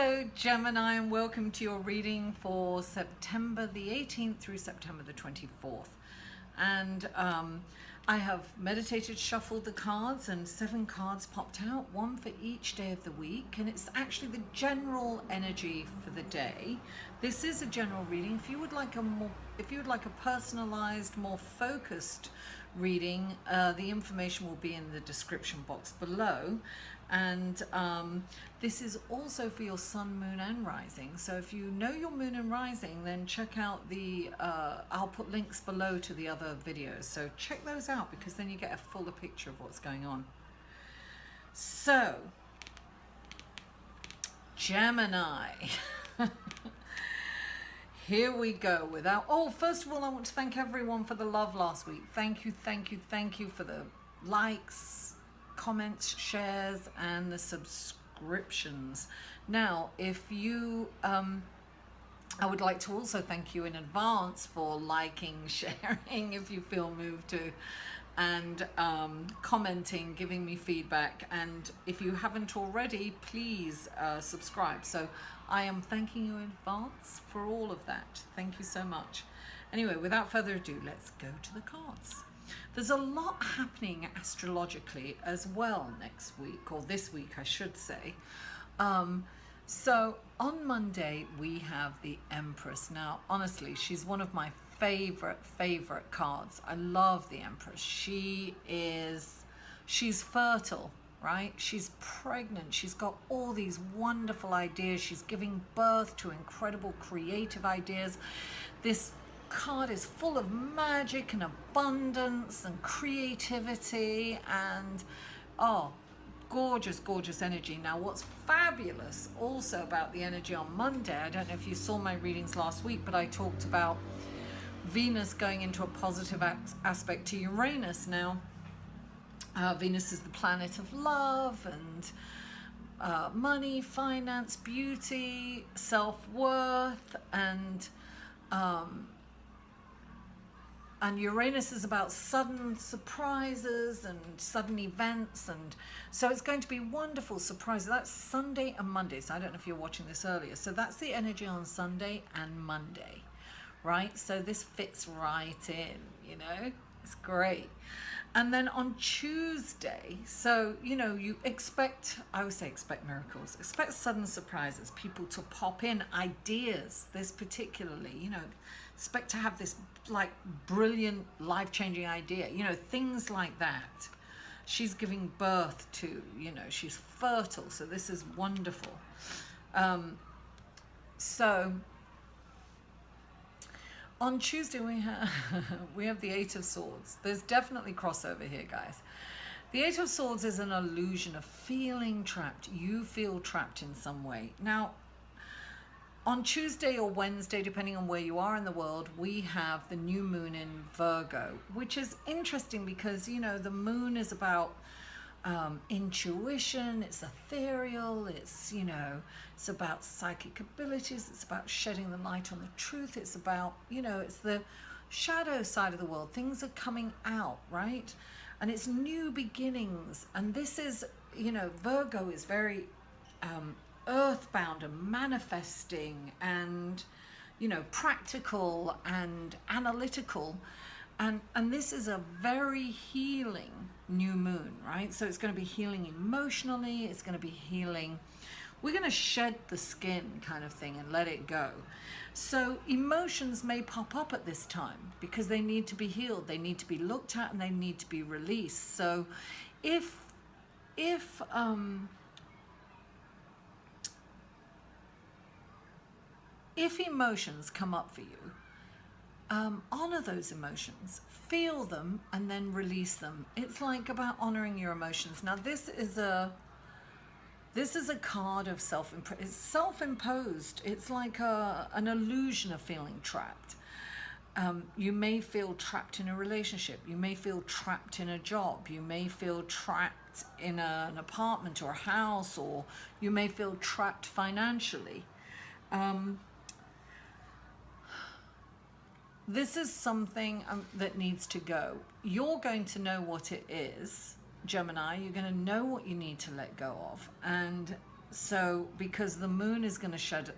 Hello Gemini, and welcome to your reading for September the 18th through September the 24th. And I have meditated, shuffled the cards, and 7 cards popped out, one for each day of the week, and it's actually the general energy for the day. This is a general reading. If you would like a personalized, more focused reading, the information will be in the description box below. And this is also for your sun, moon and rising. So if you know your moon and rising, then check out the I'll put links below to the other videos, so check those out, because then you get a fuller picture of what's going on. So Gemini, here we go. First of all, I want to thank everyone for the love last week. Thank you for the likes, comments, shares, and the subscriptions. Now, if you I would like to also thank you in advance for liking, sharing if you feel moved to, and commenting, giving me feedback. And if you haven't already, please subscribe. So I am thanking you in advance for all of that. Thank you so much. Anyway, without further ado, let's go to the cards. There's a lot happening astrologically as well next week, or this week I should say. So on Monday we have the Empress. Now honestly, she's one of my favorite cards. I love the Empress. She's fertile, right? She's pregnant. She's got all these wonderful ideas. She's giving birth to incredible creative ideas. This card is full of magic and abundance and creativity, and gorgeous energy. Now what's fabulous also about the energy on Monday, I don't know if you saw my readings last week, but I talked about Venus going into a positive aspect to Uranus. Now Venus is the planet of love and money, finance, beauty, self-worth, and Uranus is about sudden surprises and sudden events, and so it's going to be wonderful surprises. That's Sunday and Monday, so I don't know if you're watching this earlier. So that's the energy on Sunday and Monday, right? So this fits right in, you know, it's great. And then on Tuesday, so, you know, you expect, I always say expect miracles, expect sudden surprises, people to pop in, ideas, this particularly, you know, expect to have this like brilliant life-changing idea, you know, things like that. She's giving birth to, you know, she's fertile, so this is wonderful. So on Tuesday we have the 8 of Swords. There's definitely crossover here, guys. The 8 of Swords is an illusion of feeling trapped. You feel trapped in some way. Now on Tuesday or Wednesday, depending on where you are in the world, we have the new moon in Virgo, which is interesting because, you know, the moon is about intuition, it's ethereal, it's, you know, it's about psychic abilities, it's about shedding the light on the truth, it's about, you know, it's the shadow side of the world. Things are coming out, right? And it's new beginnings. And this is, you know, Virgo is very earthbound and manifesting and, you know, practical and analytical, and this is a very healing new moon, right? So it's going to be healing emotionally, it's going to be healing, we're going to shed the skin kind of thing and let it go. So emotions may pop up at this time because they need to be healed, they need to be looked at, and they need to be released. So if emotions come up for you, honor those emotions, feel them, and then release them. It's like about honoring your emotions. Now this is a card of it's self-imposed. It's like an illusion of feeling trapped. You may feel trapped in a relationship, you may feel trapped in a job, you may feel trapped in an apartment or a house, or you may feel trapped financially. This is something that needs to go. You're going to know what it is, Gemini. You're going to know what you need to let go of. And So because the moon is going to shed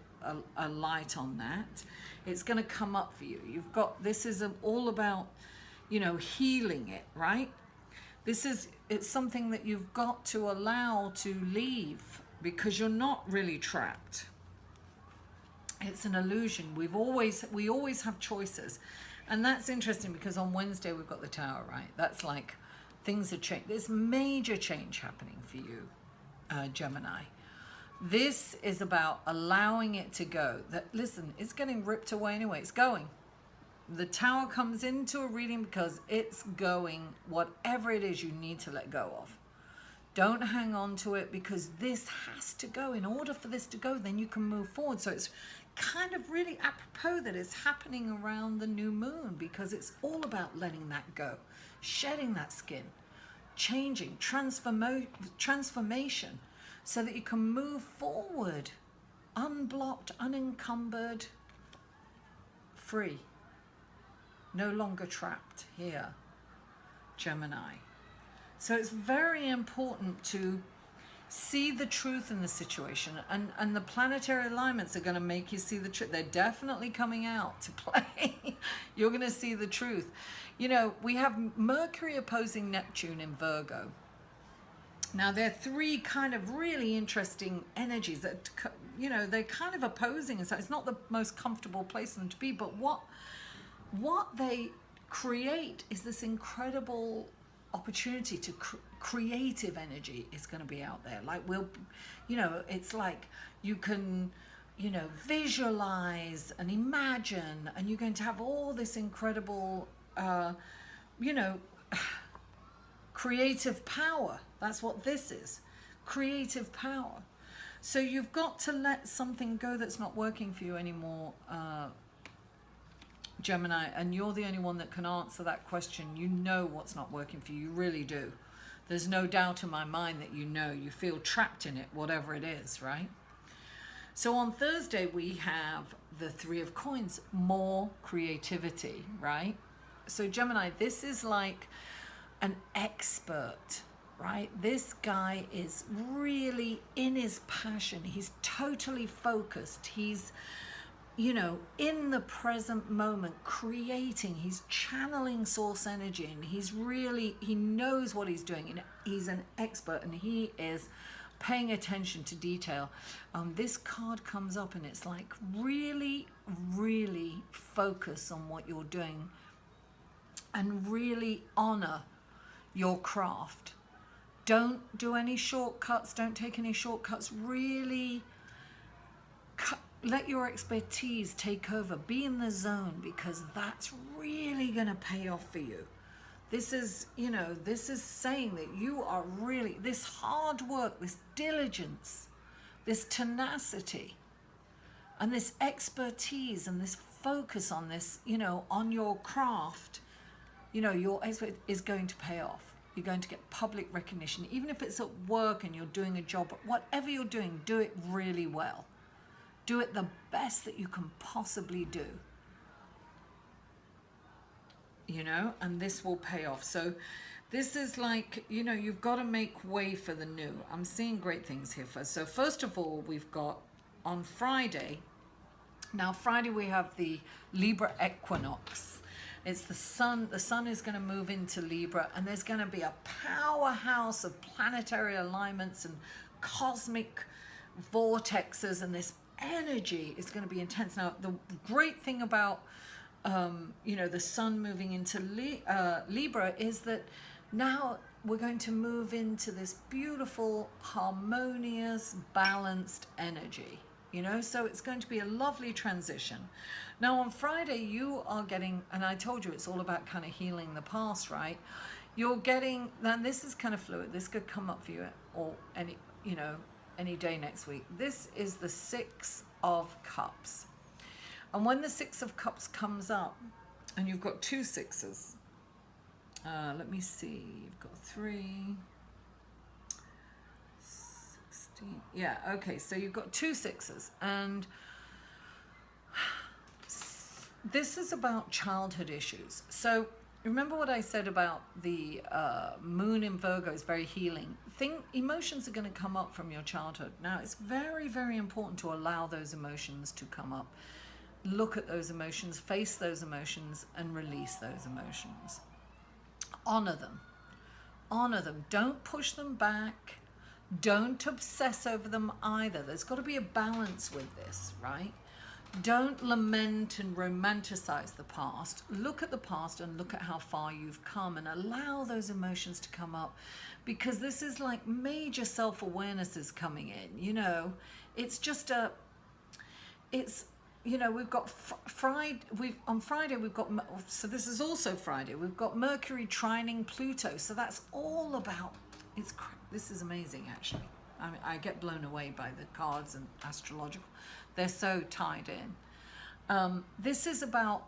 a light on that, it's going to come up for you. You've got, this is all about, you know, healing it, right? It's something that you've got to allow to leave, because you're not really trapped. It's an illusion. We always have choices. And that's interesting, because on Wednesday we've got the Tower, right? That's like, things are changing. There's major change happening for you, Gemini. This is about allowing it to go. That, listen, it's getting ripped away anyway. It's going. The Tower comes into a reading because it's going. Whatever it is you need to let go of. Don't hang on to it, because this has to go. In order for this to go, then you can move forward. So it's kind of really apropos that it's happening around the new moon, because it's all about letting that go, shedding that skin, changing, transformation, so that you can move forward, unblocked, unencumbered, free, no longer trapped here, Gemini. So it's very important to see the truth in the situation, and the planetary alignments are going to make you see the truth. They're definitely coming out to play. You're going to see the truth. You know, we have Mercury opposing Neptune in Virgo. Now, there are three kind of really interesting energies that, you know, they're kind of opposing, and so it's not the most comfortable place for them to be, but what they create is this incredible opportunity to creative energy is going to be out there. Like, you know, it's like you can, you know, visualize and imagine, and you're going to have all this incredible, you know, creative power. That's what this is, creative power. So you've got to let something go that's not working for you anymore, Gemini, and you're the only one that can answer that question. You know what's not working for you. You really do. There's no doubt in my mind that you know. You feel trapped in it, whatever it is, right? So on Thursday, we have the Three of Coins, more creativity, right? So Gemini, this is like an expert, right? This guy is really in his passion. He's totally focused. He's, you know, in the present moment, creating. He's channeling source energy, and he knows what he's doing, and he's an expert, and he is paying attention to detail. This card comes up, and it's like, really, really focus on what you're doing, and really honor your craft. Don't do any shortcuts. Don't take any shortcuts. Really let your expertise take over. Be in the zone, because that's really going to pay off for you. This is, you know, this is saying that you are really, this hard work, this diligence, this tenacity, and this expertise, and this focus on this, you know, on your craft, you know, your expert is going to pay off. You're going to get public recognition, even if it's at work and you're doing a job. Whatever you're doing, do it really well. Do it the best that you can possibly do. You know, and this will pay off. So this is like, you know, you've got to make way for the new. I'm seeing great things here first. So first of all, we've got on Friday. Now Friday we have the Libra equinox. It's the sun. The sun is going to move into Libra, and there's going to be a powerhouse of planetary alignments and cosmic vortexes, and this energy is going to be intense. Now, the great thing about, you know, the sun moving into Libra is that now we're going to move into this beautiful, harmonious, balanced energy. You know, so it's going to be a lovely transition. Now on Friday, you are getting, and I told you it's all about kind of healing the past, right? You're getting, and this is kind of fluid. This could come up for you or any, you know, any day next week. This is the Six of Cups. And when the Six of Cups comes up, and you've got two sixes, let me see, you've got 3, 16, yeah, okay, so you've got two sixes, and this is about childhood issues. So remember what I said about the moon in Virgo is very healing. Emotions are going to come up from your childhood. Now, it's very, very important to allow those emotions to come up. Look at those emotions, face those emotions, and release those emotions. Honor them. Honor them. Don't push them back. Don't obsess over them either. There's got to be a balance with this, right? Don't lament and romanticize the past. Look at the past and look at how far you've come, and allow those emotions to come up, because this is like major self-awareness is coming in. You know, it's just we've got on Friday we've got, so this is also Friday, we've got Mercury trining Pluto. So that's all about, this is amazing actually. I get blown away by the cards and astrological. They're so tied in. This is about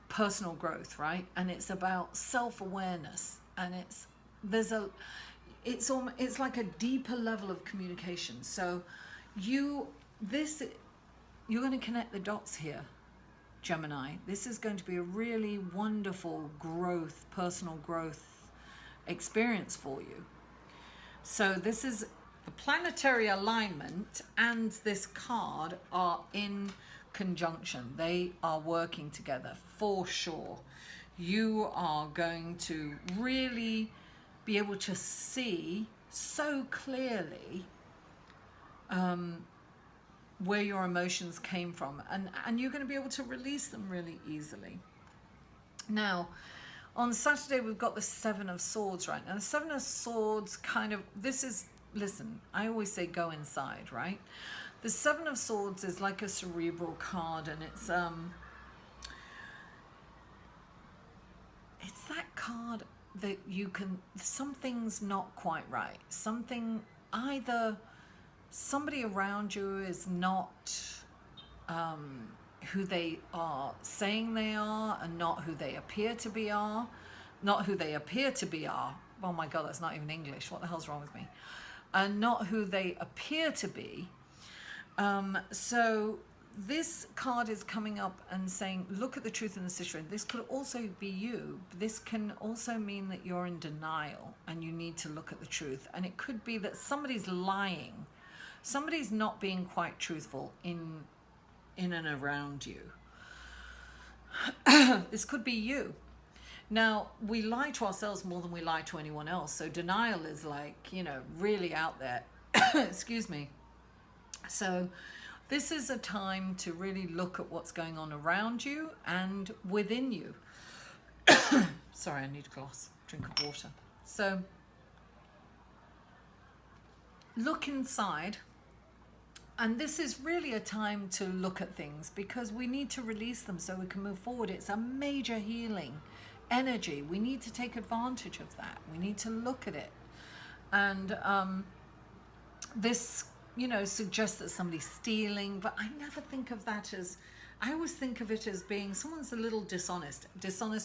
personal growth, right? And it's about self-awareness, and it's like a deeper level of communication. So you're going to connect the dots here, Gemini. This is going to be a really wonderful growth, personal growth experience for you. So this is the planetary alignment, and this card are in conjunction. They are working together for sure. You are going to really be able to see so clearly where your emotions came from, and you're going to be able to release them really easily. Now, on Saturday, we've got the Seven of Swords, right? Now, the Seven of Swords listen, I always say go inside, right? The Seven of Swords is like a cerebral card, and it's that card that something's not quite right. Either somebody around you is not who they are saying they are, and not who they appear to be are. Not who they appear to be are. Oh my God, that's not even English. What the hell's wrong with me? And not who they appear to be. So this card is coming up and saying, look at the truth in the situation. This could also be you. This can also mean that you're in denial and you need to look at the truth. And it could be that somebody's lying. Somebody's not being quite truthful in and around you. This could be you. Now, we lie to ourselves more than we lie to anyone else. So denial is like, really out there. Excuse me. So this is a time to really look at what's going on around you and within you. Sorry, I need a drink of water. So look inside. And this is really a time to look at things, because we need to release them so we can move forward. It's a major healing energy. We need to take advantage of that. We need to look at it. And this, suggests that somebody's stealing, but I never think of that as, I always think of it as being someone's a little dishonest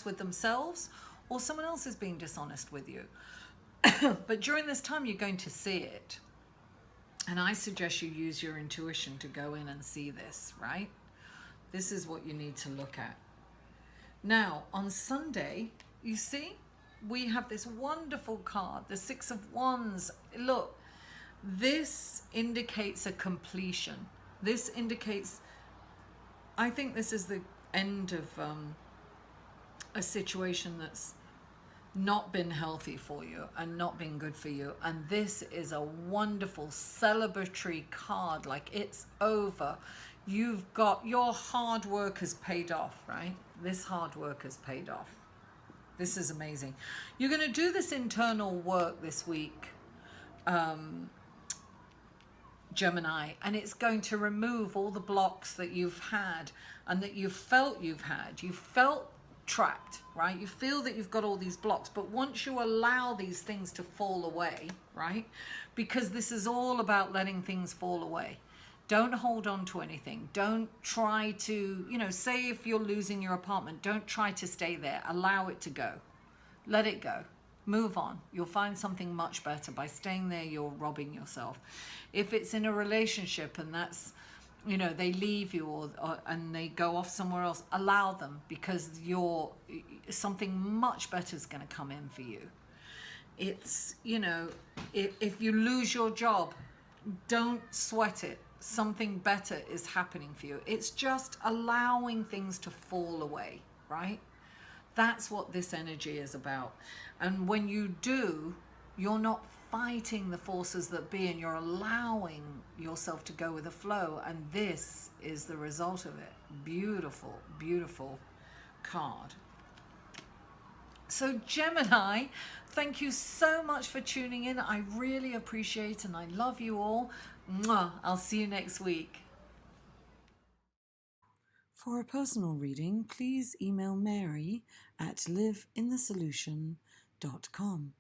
with themselves, or someone else is being dishonest with you. But during this time, you're going to see it. And I suggest you use your intuition to go in and see this, right? This is what you need to look at. Now, on Sunday, you see, we have this wonderful card, the Six of Wands. Look, this indicates a completion. This indicates, I think this is the end of a situation that's not been healthy for you and not been good for you. And this is a wonderful celebratory card, like it's over. You've got, your hard work has paid off, right? This hard work has paid off. This is amazing. You're going to do this internal work this week, Gemini, and it's going to remove all the blocks that you've had and that you've felt you've had. You felt trapped, right? You feel that you've got all these blocks, but once you allow these things to fall away, right? Because this is all about letting things fall away. Don't hold on to anything. Don't try to, say if you're losing your apartment, don't try to stay there. Allow it to go. Let it go. Move on. You'll find something much better. By staying there, you're robbing yourself. If it's in a relationship and that's you know, they leave you or and they go off somewhere else, allow them, because something much better is going to come in for you. It's, you know, if you lose your job, don't sweat it. Something better is happening for you. It's just allowing things to fall away, right? That's what this energy is about. And when you do, you're not fighting the forces that be, and you're allowing yourself to go with the flow. And this is the result of it. Beautiful, beautiful card. So Gemini, thank you so much for tuning in. I really appreciate and I love you all. Mwah. I'll see you next week. For a personal reading, please email Mary at liveinthesolution.com.